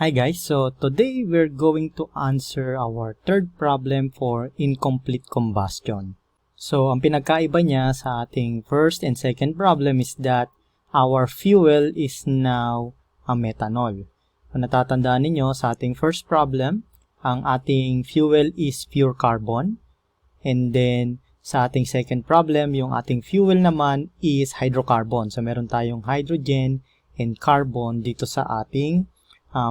Hi guys, so today we're going to answer our third problem for incomplete combustion. So ang pinagkaiba niya sa ating first and second problem is that our fuel is now a methanol. Kung natatandaan ninyo sa ating first problem, ang ating fuel is pure carbon. And then sa ating second problem, yung ating fuel naman is hydrocarbon. So meron tayong hydrogen and carbon dito sa ating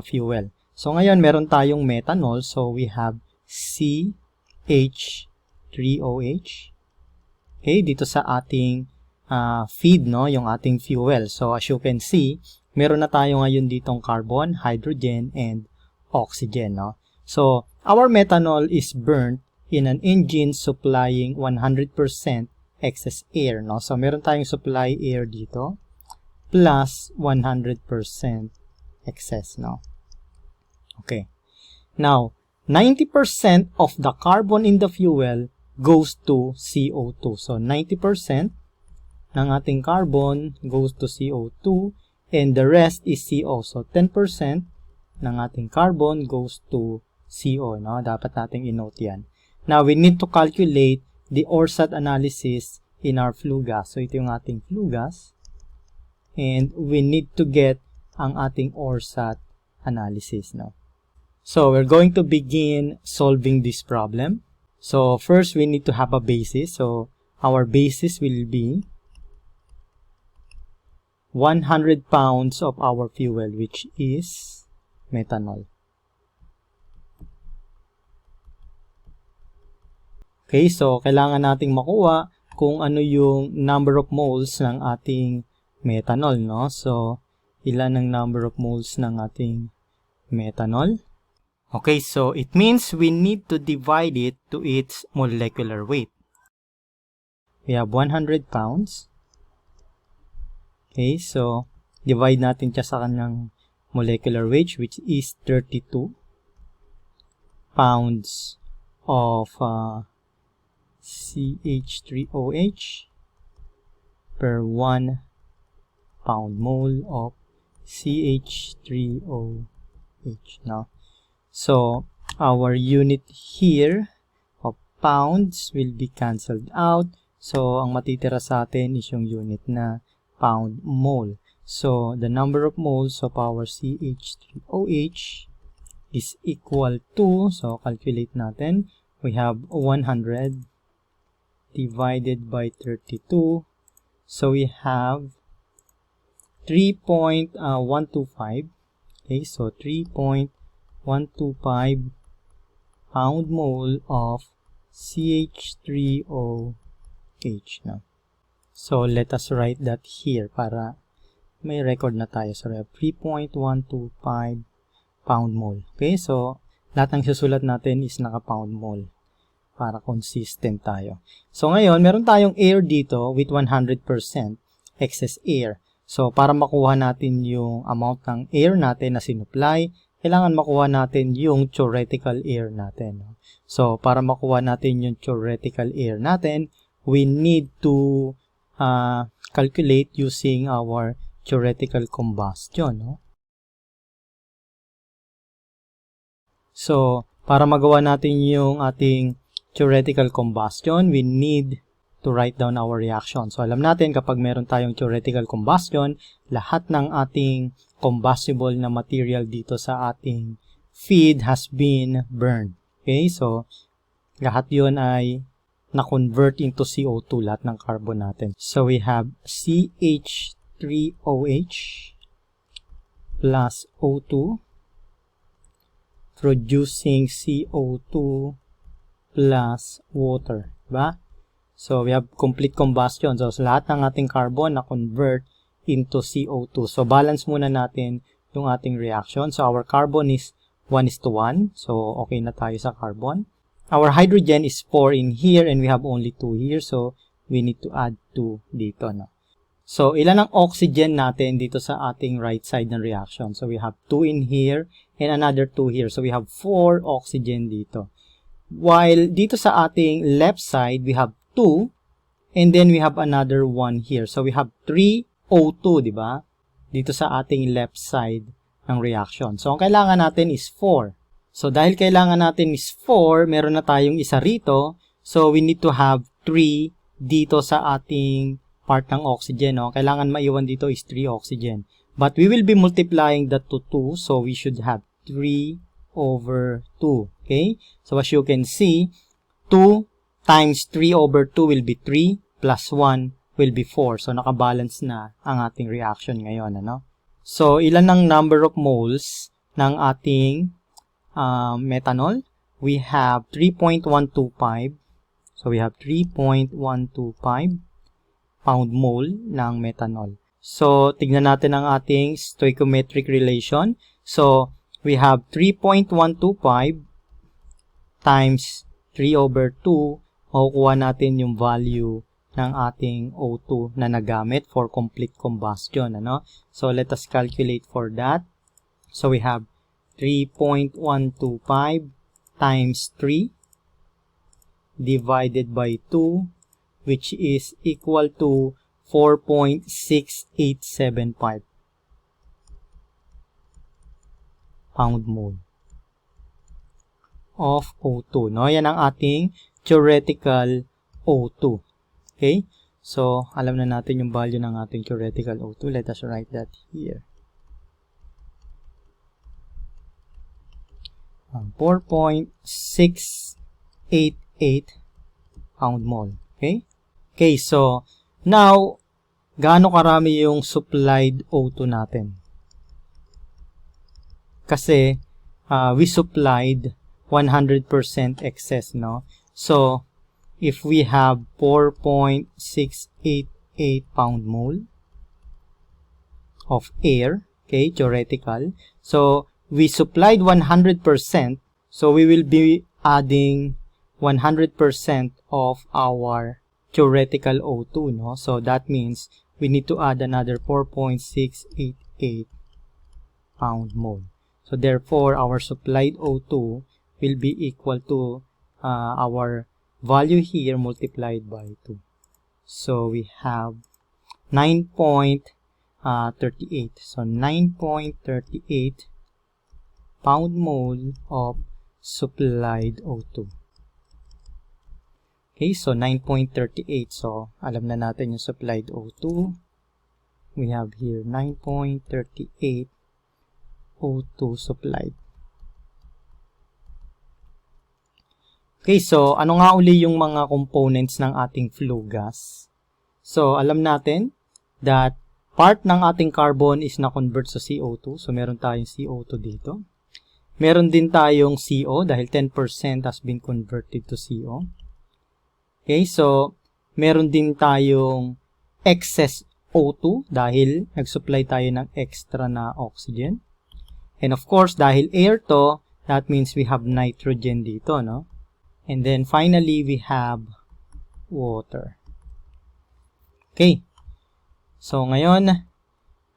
fuel. So ngayon meron tayong methanol, so we have CH3OH. Okay, dito sa ating feed, no, yung ating fuel. So as you can see, meron na tayo ngayon ditong carbon, hydrogen, and oxygen, no. So our methanol is burnt in an engine supplying 100% excess air, no. So meron tayong supply air dito plus 100% excess, no. Okay. Now, 90% of the carbon in the fuel goes to CO2. So, 90% ng ating carbon goes to CO2 and the rest is CO. So, 10% ng ating carbon goes to CO, no? Dapat nating i-note yan. Now, we need to calculate the ORSAT analysis in our flue gas. So, ito yung ating flue gas. And we need to get ang ating ORSAT analysis, no? So we're going to begin solving this problem. So first we need to have a basis. So our basis will be 100 pounds of our fuel, which is methanol. Okay, so kailangan nating makuha kung ano yung number of moles ng ating methanol, no? So ilan ang number of moles ng ating methanol? Okay, so it means we need to divide it to its molecular weight. We have 100 pounds. Okay, so divide natin siya sa kanyang molecular weight, which is 32 pounds of CH3OH per 1 pound mole of CH3OH, no? So our unit here of pounds will be cancelled out. So ang matitira sa atin is yung unit na pound mole. So the number of moles of our CH3OH is equal to, so calculate natin, we have 100 divided by 32. So we have 3.125. Okay, so 3.125 pound mole of CH3OH, no? So let us write that here para may record na tayo. So we have 3.125 pound mole. Okay, so lahat ng susulat natin is naka-pound mole para consistent tayo. So ngayon, meron tayong air dito with 100% excess air. So para makuha natin yung amount ng air natin na sinupply, kailangan makuha natin yung theoretical air natin. So, para makuha natin yung theoretical air natin, we need to calculate using our theoretical combustion, no? So, para magawa natin yung ating theoretical combustion, we need to write down our reaction. So, alam natin kapag meron tayong theoretical combustion, lahat ng ating combustible na material dito sa ating feed has been burned. Okay, so lahat yun ay na-convert into CO2, lahat ng carbon natin. So we have CH3OH plus O2 producing CO2 plus water, diba? So we have complete combustion. So lahat ng ating carbon na-convert into CO2. So, balance muna natin yung ating reaction. So, our carbon is 1:1. So, okay na tayo sa carbon. Our hydrogen is 4 in here and we have only 2 here. So, we need to add 2 dito, no? So, ilan ang oxygen natin dito sa ating right side ng reaction? So, we have 2 in here and another 2 here. So, we have 4 oxygen dito. While dito sa ating left side, we have 2 and then we have another 1 here. So, we have 3 O2, di ba? Dito sa ating left side ng reaction. So, ang kailangan natin is 4. So, dahil kailangan natin is 4, meron na tayong isa rito. So, we need to have 3 dito sa ating part ng oxygen. No? Kailangan maiwan dito is 3 oxygen. But we will be multiplying that to 2. So, we should have 3 over 2. Okay? So, as you can see, 2 times 3 over 2 will be 3 plus 1 will be 4. So, nakabalance na ang ating reaction ngayon. Ano? So, ilan ang number of moles ng ating methanol? We have 3.125. So, we have 3.125 pound mole ng methanol. So, tignan natin ang ating stoichiometric relation. So, we have 3.125 times 3 over 2. Makukuha natin yung value ng ating O2 na nagamit for complete combustion. Ano? So, let us calculate for that. So, we have 3.125 times 3 divided by 2, which is equal to 4.6875 pound mole of O2. No? Yan ang ating theoretical O2. Okay? So, alam na natin yung value ng ating theoretical O2. Let us write that here. 4.688 pound mole. Okay? Okay, so, now, gaano karami yung supplied O2 natin? Kasi, we supplied 100% excess, no? So, if we have 4.688 pound mole of air, okay, theoretical, so, we supplied 100%, so we will be adding 100% of our theoretical O2, no? So, that means we need to add another 4.688 pound mole. So, therefore, our supplied O2 will be equal to our value here multiplied by 2. So, we have 9.38. So, 9.38 pound mole of supplied O2. Okay, so 9.38. So, alam na natin yung supplied O2. We have here 9.38 O2 supplied. Okay, so ano nga uli yung mga components ng ating flue gas? So, alam natin that part ng ating carbon is na-convert sa CO2. So, meron tayong CO2 dito. Meron din tayong CO dahil 10% has been converted to CO. Okay, so meron din tayong excess O2 dahil nag-supply tayo ng extra na oxygen. And of course, dahil air to, that means we have nitrogen dito, no? And then finally, we have water. Okay. So ngayon,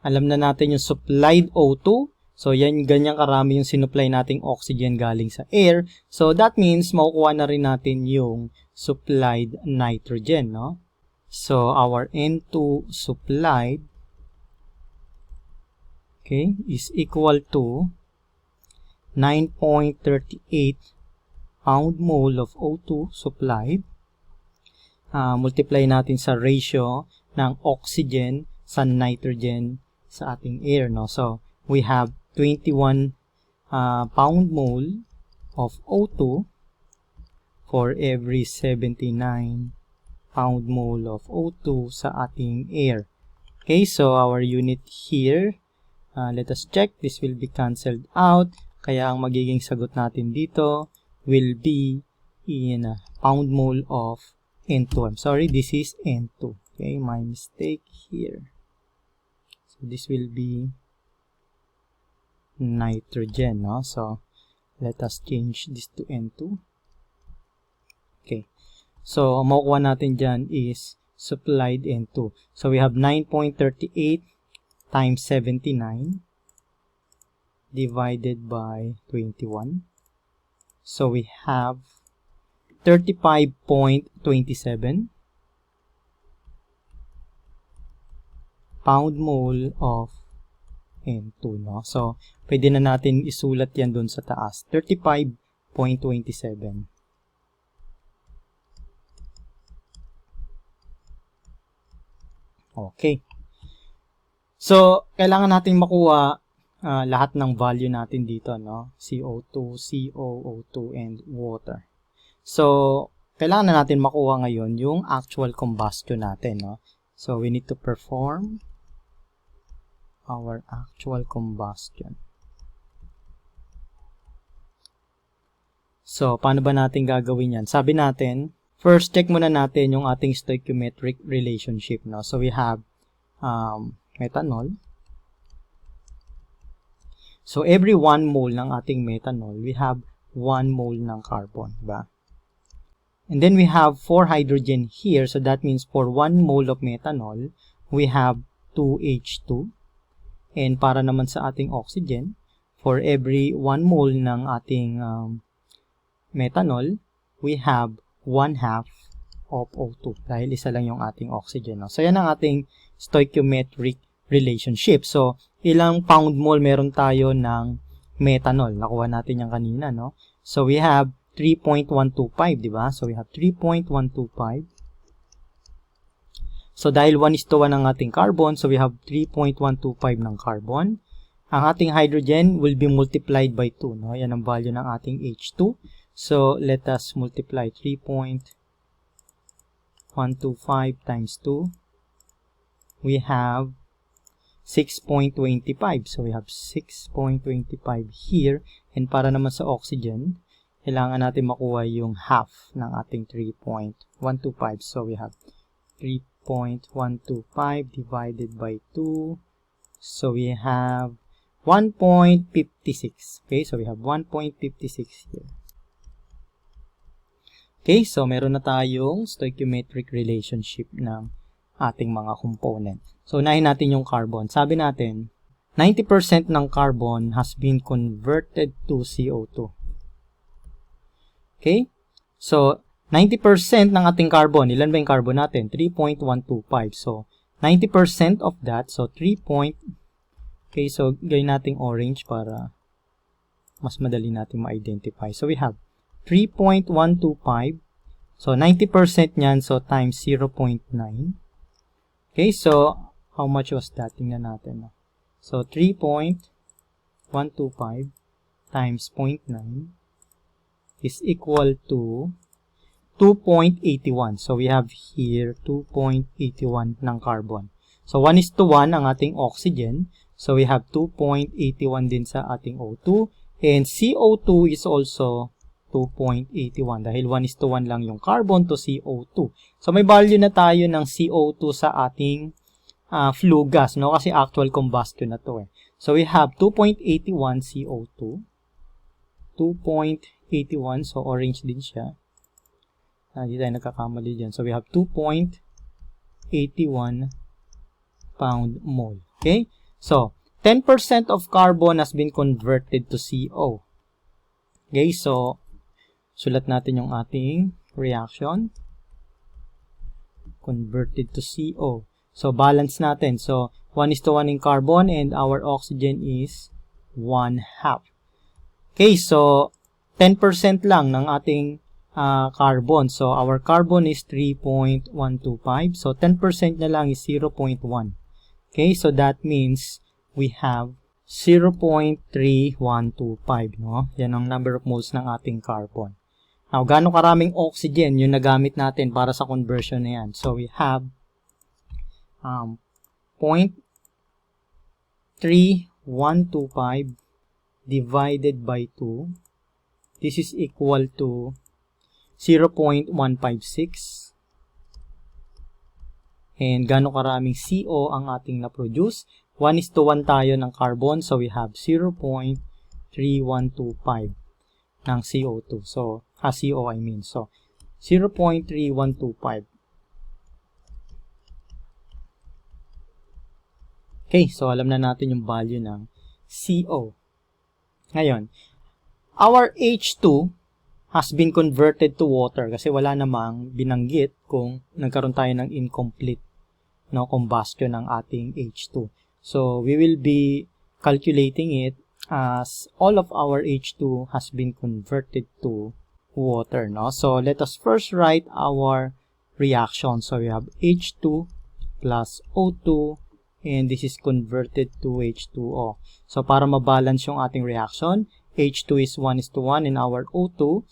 alam na natin yung supplied O2. So, yan, ganyan karami yung sinupply nating oxygen galing sa air. So, that means, makukuha na rin natin yung supplied nitrogen, no? So, our N2 supplied, okay, is equal to 9.38 pound mole of O2 supplied. Multiply natin sa ratio ng oxygen sa nitrogen sa ating air, no? So, we have 21 pound mole of O2 for every 79 pound mole of O2 sa ating air. Okay, so our unit here, let us check. This will be cancelled out. Kaya ang magiging sagot natin dito will be in pound mole of N2. I'm sorry, this is N2. Okay, my mistake here. So this will be nitrogen, no? So, let us change this to N2. Okay. So, ang makukuha natin dyan is supplied N2. So, we have 9.38 times 79 divided by 21. So, we have 35.27 pound mole of and 2, no? So, pwede na natin isulat yan dun sa taas. 35.27. Okay. So, kailangan natin makuha lahat ng value natin dito, no? CO2, COO2, and water. So, kailangan na natin makuha ngayon yung actual combustion natin, no? So, we need to perform our actual combustion. So, paano ba natin gagawin yan? Sabi natin, first, check muna natin yung ating stoichiometric relationship, no? So, we have methanol. So, every 1 mole ng ating methanol, we have 1 mole ng carbon, diba? And then, we have 4 hydrogen here. So, that means for 1 mole of methanol, we have 2 H2. And para naman sa ating oxygen, for every 1 mole ng ating methanol, we have 1/2 of O2. Dahil isa lang yung ating oxygen. No? So, yan ang ating stoichiometric relationship. So, ilang pound mole meron tayo ng methanol? Nakuha natin yan kanina, no? So, we have 3.125, di ba? So, we have 3.125. So, dahil 1:1 ang ating carbon, so we have 3.125 ng carbon. Ang ating hydrogen will be multiplied by 2, no? Yan ang value ng ating H2. So, let us multiply 3.125 times 2. We have 6.25. So, we have 6.25 here. And para naman sa oxygen, kailangan natin makuha yung half ng ating 3.125. So, we have 3.125 divided by 2. So, we have 1.56. Okay, so we have 1.56 here. Okay, so meron na tayong stoichiometric relationship ng ating mga component. So, unahin natin yung carbon. Sabi natin, 90% ng carbon has been converted to CO2. Okay? So, 90% ng ating carbon, ilan ba yung carbon natin? 3.125. So, 90% of that, so 3. Okay, so gawin nating orange para mas madali natin ma-identify. So, we have 3.125. So, 90% niyan, so times 0.9. Okay, so how much was that? Tingnan natin. So, 3.125 times 0.9 is equal to 2.81. So, we have here 2.81 ng carbon. So, 1:1 ang ating oxygen. So, we have 2.81 din sa ating O2. And CO2 is also 2.81 dahil 1:1 lang yung carbon to CO2. So, may value na tayo ng CO2 sa ating flue gas, no? Kasi actual combustion na to eh. So, we have 2.81 CO2. 2.81. So, orange din siya. Hindi tayo nagkakamali dyan. So, we have 2.81 pound mole. Okay? So, 10% of carbon has been converted to CO. Okay? So, sulat natin yung ating reaction. Converted to CO. So, balance natin. So, 1:1 in carbon and our oxygen is 1/2. Okay, so 10% lang ng ating carbon. So, our carbon is 3.125. So, 10% na lang is 0.1. Okay, so that means we have 0.3125, no? Yan ang number of moles ng ating carbon. Now, gaano karaming oxygen yung nagamit natin para sa conversion na yan? So, we have 0.3125 divided by 2. This is equal to 0.156. And gaano karaming CO ang ating na-produce? 1:1 tayo ng carbon. So, we have 0.3125 ng CO2. So, CO I mean. So, 0.3125. Okay, so alam na natin yung value ng CO. Ngayon, our H2 has been converted to water kasi wala namang binanggit kung nagkaroon tayo ng incomplete, no, combustion ng ating H2. So, we will be calculating it as all of our H2 has been converted to water, no? So let us first write our reaction. So we have H2 plus O2 and this is converted to H2O. So para mabalance yung ating reaction, H2 is 1:1 in our O2.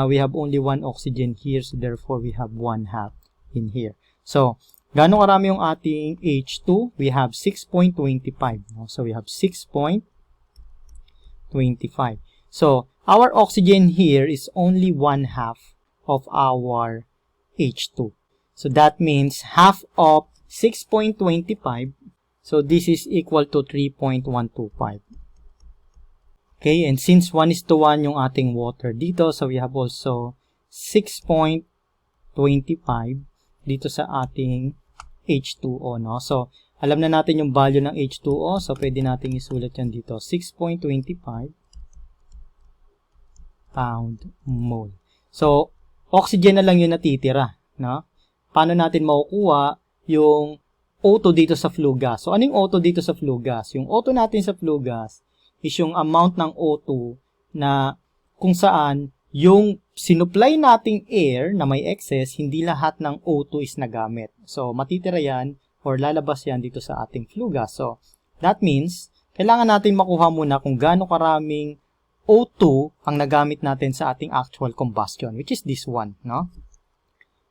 We have only one oxygen here, so therefore we have 1/2 in here. So gaano karami yung ating H2? We have 6.25. No? So we have 6.25. So our oxygen here is only 1/2 of our H2. So that means half of 6.25. So this is equal to 3.125. Okay, and since 1:1 yung ating water dito, so we have also 6.25 dito sa ating H2O, no? So, alam na natin yung value ng H2O, so pwede natin isulat yan dito. 6.25 pound mole. So, oxygen na lang yung natitira, no? Paano natin makukuha yung O2 dito sa flue gas? So, anong O2 dito sa flue gas? Yung O2 natin sa flue gas is yung amount ng O2 na kung saan yung sinupply nating air na may excess, hindi lahat ng O2 is nagamit. So, matitira yan or lalabas yan dito sa ating flue gas. So, that means, kailangan natin makuha muna kung gaano karaming O2 ang nagamit natin sa ating actual combustion, which is this one, no?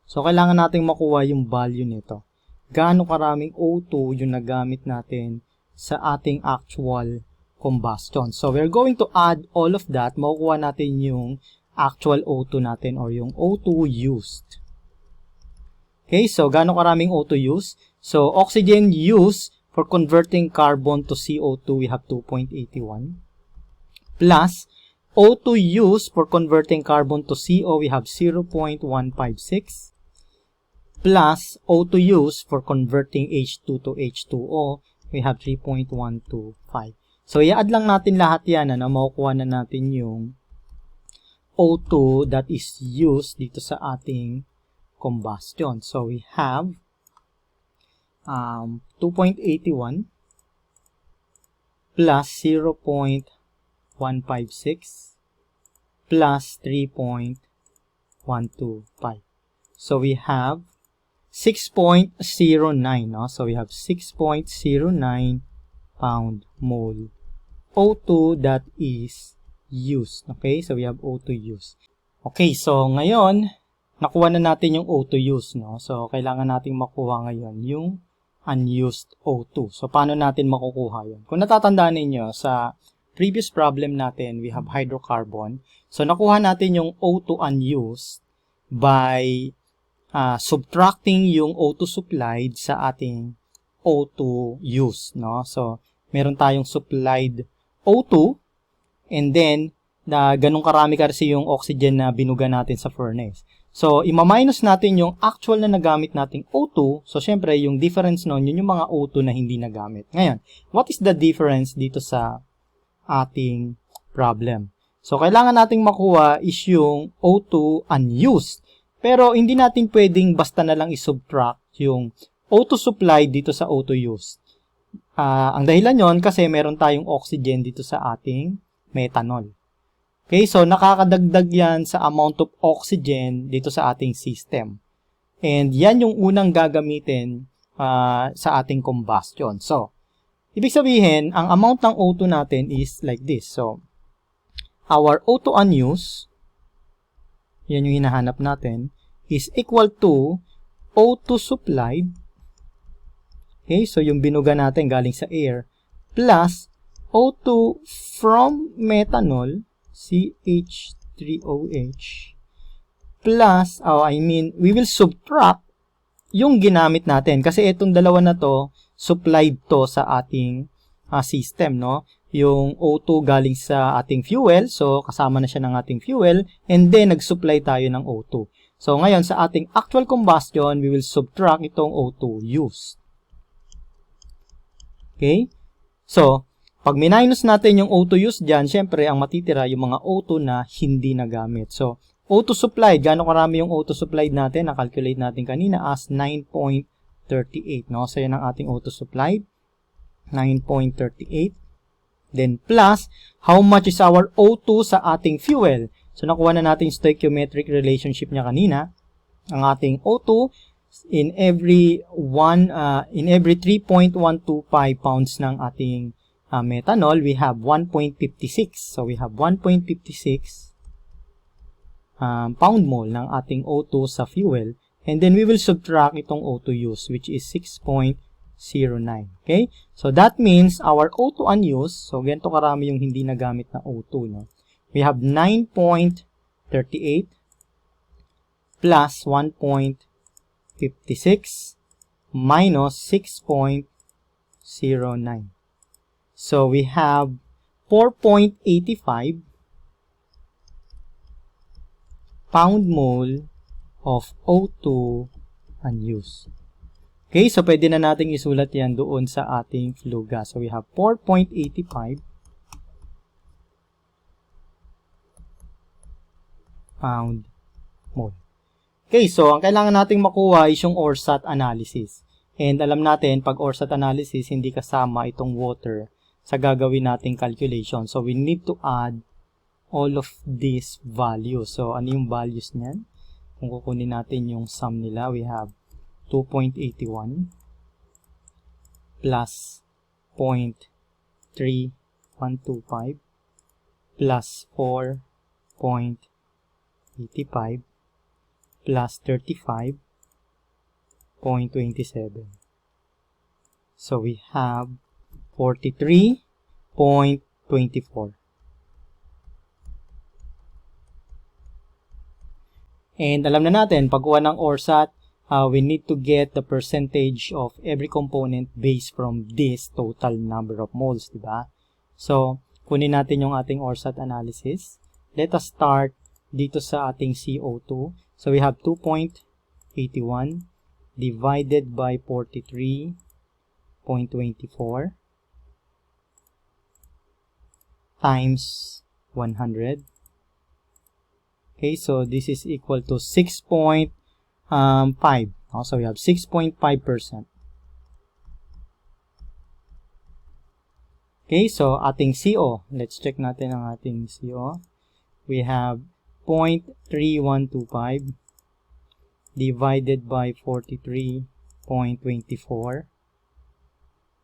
So, kailangan natin makuha yung value nito. Gaano karaming O2 yung nagamit natin sa ating actual combustion. So, we're going to add all of that. Makukuha natin yung actual O2 natin or yung O2 used. Okay, so gaano karaming O2 used? So, oxygen used for converting carbon to CO2, we have 2.81. Plus, O2 used for converting carbon to CO, we have 0.156. Plus, O2 used for converting H2 to H2O, we have 3.125. So, i-add lang natin lahat yan, ano, makukuha na natin yung O2 that is used dito sa ating combustion. So, we have 2.81 plus 0.156 plus 3.125. So, we have 6.09, no? So, we have 6.09 pound mole O2 that is used. Okay? So, we have O2 used. Okay, so ngayon, nakuha na natin yung O2 used, no? So, kailangan nating makuha ngayon yung unused O2. So, paano natin makukuha yun? Kung natatandaan ninyo, sa previous problem natin, we have hydrocarbon. So, nakuha natin yung O2 unused by subtracting yung O2 supplied sa ating O2 used, no? So, meron tayong supplied O2 and then, ganun karami kasi yung oxygen na binuga natin sa furnace. So, ima-minus natin yung actual na nagamit nating O2. So, syempre, yung difference nun, yun yung mga O2 na hindi nagamit. Ngayon, what is the difference dito sa ating problem? So, kailangan nating makuha is yung O2 unused. Pero, hindi natin pwedeng basta na lang isubtract yung O2 supply dito sa O2 used. Ang dahilan yon kasi meron tayong oxygen dito sa ating methanol. Okay, so nakakadagdag yan sa amount of oxygen dito sa ating system. And yan yung unang gagamitin sa ating combustion. So, ibig sabihin, ang amount ng O2 natin is like this. So, our O2 unused, yan yung hinahanap natin, is equal to O2 supplied. Okay, so yung binuga natin galing sa air, plus O2 from methanol, CH3OH, plus, we will subtract yung ginamit natin. Kasi itong dalawa na to, supplied to sa ating system, no? Yung O2 galing sa ating fuel, so kasama na siya ng ating fuel, and then nag-supply tayo ng O2. So ngayon, sa ating actual combustion, we will subtract itong O2 used. Okay? So, pag minus natin yung O2 used dyan, syempre, ang matitira yung mga O2 na hindi nagamit. So, O2 supplied, gaano karami yung O2 supplied natin? Na-calculate natin kanina as 9.38, no? So, yan ang ating O2 supplied. 9.38. Then plus, how much is our O2 sa ating fuel? So nakuha na natin stoichiometric relationship niya kanina. Ang ating O2 in every 3.125 pounds ng ating methanol, we have 1.56. So we have 1.56 pound mole ng ating O2 sa fuel. And then we will subtract itong O2 use, which is 6.09. Okay? So that means our O2 unused, so ganito karami yung hindi nagamit na O2, no? We have 9.38 plus 1.56 minus 6.09. So we have 4.85 pound mole of O2 unused. Okay, so pwede na nating isulat yan doon sa ating flue gas. So we have 4.85 pound mole. Okay, so ang kailangan nating makuha is yung ORSAT analysis. And alam natin, pag ORSAT analysis, hindi kasama itong water sa gagawin nating calculation. So we need to add all of these values. So ano yung values niyan? Kung kukunin natin yung sum nila, we have 2.81 plus 0.3125 plus 4.85 plus 35.27. So we have 43.24. And alam na natin, pagkuha ng ORSAT, we need to get the percentage of every component based from this total number of moles, diba? So, kunin natin yung ating ORSAT analysis. Let us start dito sa ating CO2. So, we have 2.81 divided by 43.24 times 100. Okay, so this is equal to 6.5. So we have 6.5%. Okay, so ating CO. Let's check natin ang ating CO. We have 0.3125 divided by 43.24.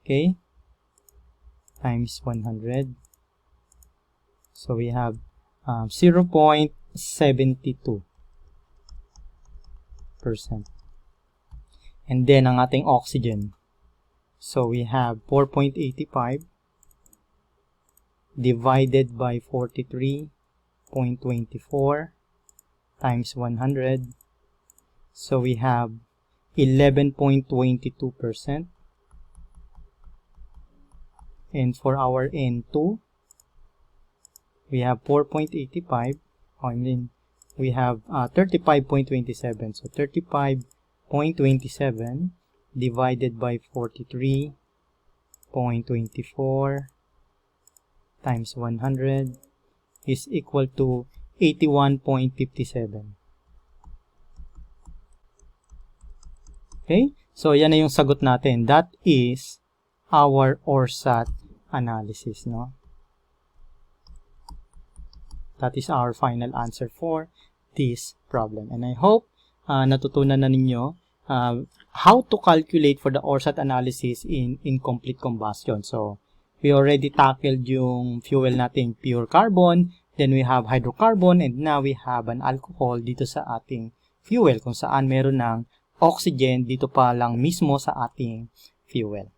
Okay, times 100. So we have 0.72%. And then ang ating oxygen. So we have 4.85 divided by 43.24 times 100. So we have 11.22%. And for our N2, we have 4.85. We have 35.27. So 35.27 divided by 43.24 times 100 is equal to 81.57. Okay? So yan na yung sagot natin. That is our ORSAT analysis, no? That is our final answer for this problem. And I hope natutunan na ninyo how to calculate for the ORSAT analysis in incomplete combustion. So, we already tackled yung fuel nating pure carbon, then we have hydrocarbon, and now we have an alcohol dito sa ating fuel kung saan meron ng oxygen dito pa lang mismo sa ating fuel.